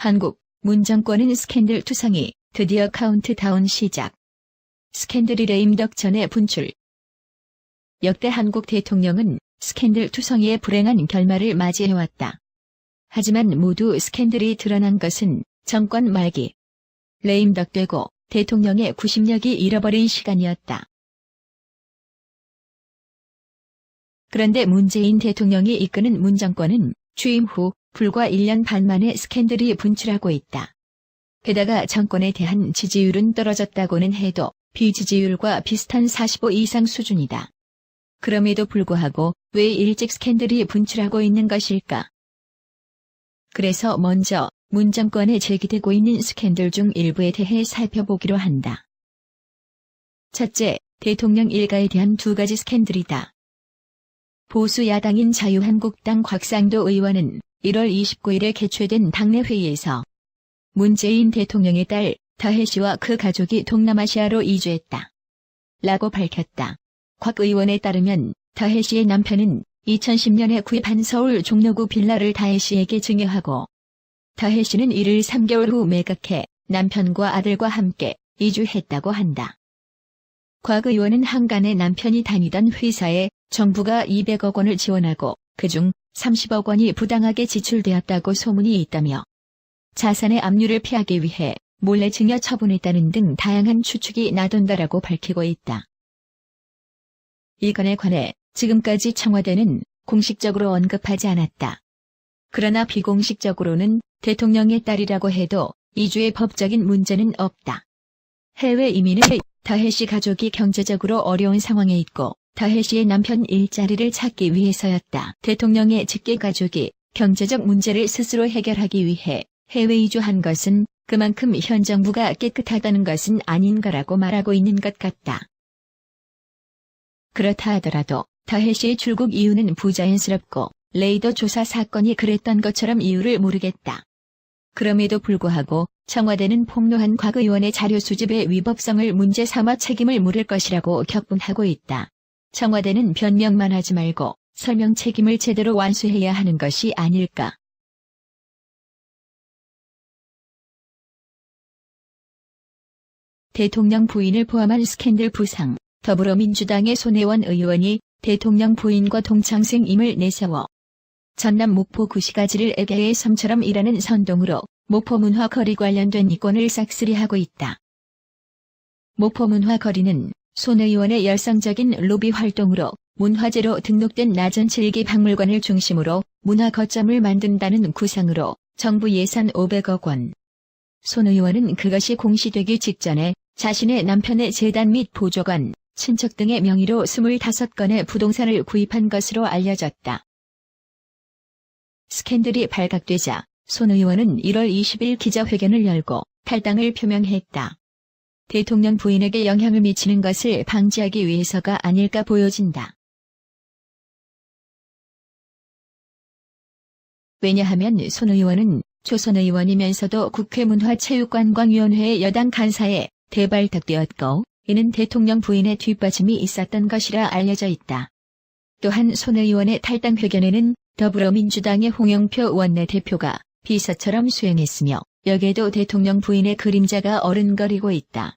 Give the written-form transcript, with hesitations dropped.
한국, 문 정권은 스캔들 투성이 드디어 카운트다운 시작. 스캔들 이래 임덕천의 분출. 역대 한국 대통령은 스캔들 투성이의 불행한 결말을 맞이해왔다. 하지만 모두 스캔들이 드러난 것은 정권 말기. 레임덕되고 대통령의 구심력이 잃어버린 시간이었다. 그런데 문재인 대통령이 이끄는 문 정권은 취임 후 불과 1년 반 만에 스캔들이 분출하고 있다. 게다가 정권에 대한 지지율은 떨어졌다고는 해도 비지지율과 비슷한 45 이상 수준이다. 그럼에도 불구하고 왜 일찍 스캔들이 분출하고 있는 것일까? 그래서 먼저 문 정권에 제기되고 있는 스캔들 중 일부에 대해 살펴보기로 한다. 첫째, 대통령 일가에 대한 두 가지 스캔들이다. 보수 야당인 자유한국당 곽상도 의원은 1월 29일에 개최된 당내 회의에서 문재인 대통령의 딸 더혜 씨와 그 가족이 동남아시아로 이주했다. 라고 밝혔다. 곽 의원에 따르면 더혜 씨의 남편은 2010년에 구입한 서울 종로구 빌라를 더혜 씨에게 증여하고 더혜 씨는 이를 3개월 후 매각해 남편과 아들과 함께 이주했다고 한다. 곽 의원은 한간에 남편이 다니던 회사에 정부가 200억 원을 지원하고 그중 30억 원이 부당하게 지출되었다고 소문이 있다며 자산의 압류를 피하기 위해 몰래 증여 처분했다는 등 다양한 추측이 나돈다라고 밝히고 있다. 이 건에 관해 지금까지 청와대는 공식적으로 언급하지 않았다. 그러나 비공식적으로는 대통령의 딸이라고 해도 이주의 법적인 문제는 없다. 해외 이민은 더혜 씨 가족이 경제적으로 어려운 상황에 있고 더혜 씨의 남편 일자리를 찾기 위해서였다. 대통령의 직계 가족이 경제적 문제를 스스로 해결하기 위해 해외 이주한 것은 그만큼 현 정부가 깨끗하다는 것은 아닌 거라고 말하고 있는 것 같다. 그렇다 하더라도 더혜 씨의 출국 이유는 부자연스럽고 레이더 조사 사건이 그랬던 것처럼 이유를 모르겠다. 그럼에도 불구하고 청와대는 폭로한 곽 의원의 자료 수집의 위법성을 문제 삼아 책임을 물을 것이라고 격분하고 있다. 청와대는 변명만 하지 말고 설명 책임을 제대로 완수해야 하는 것이 아닐까. 대통령 부인을 포함한 스캔들 부상, 더불어민주당의 손혜원 의원이 대통령 부인과 동창생임을 내세워 전남 목포 구시가지를 에게의 섬처럼 일하는 선동으로 목포문화거리 관련된 이권을 싹쓸이하고 있다. 목포문화거리는 손 의원의 열성적인 로비 활동으로 문화재로 등록된 나전 7기 박물관을 중심으로 문화 거점을 만든다는 구상으로 정부 예산 500억 원. 손 의원은 그것이 공시되기 직전에 자신의 남편의 재단 및 보조관, 친척 등의 명의로 25건의 부동산을 구입한 것으로 알려졌다. 스캔들이 발각되자 손 의원은 1월 20일 기자회견을 열고 탈당을 표명했다. 대통령 부인에게 영향을 미치는 것을 방지하기 위해서가 아닐까 보여진다. 왜냐하면 손 의원은 초선 의원이면서도 국회 문화체육관광위원회의 여당 간사에 대발탁되었고 이는 대통령 부인의 뒷받침이 있었던 것이라 알려져 있다. 또한 손 의원의 탈당 회견에는 더불어민주당의 홍영표 원내대표가 비서처럼 수행했으며 여기에도 대통령 부인의 그림자가 어른거리고 있다.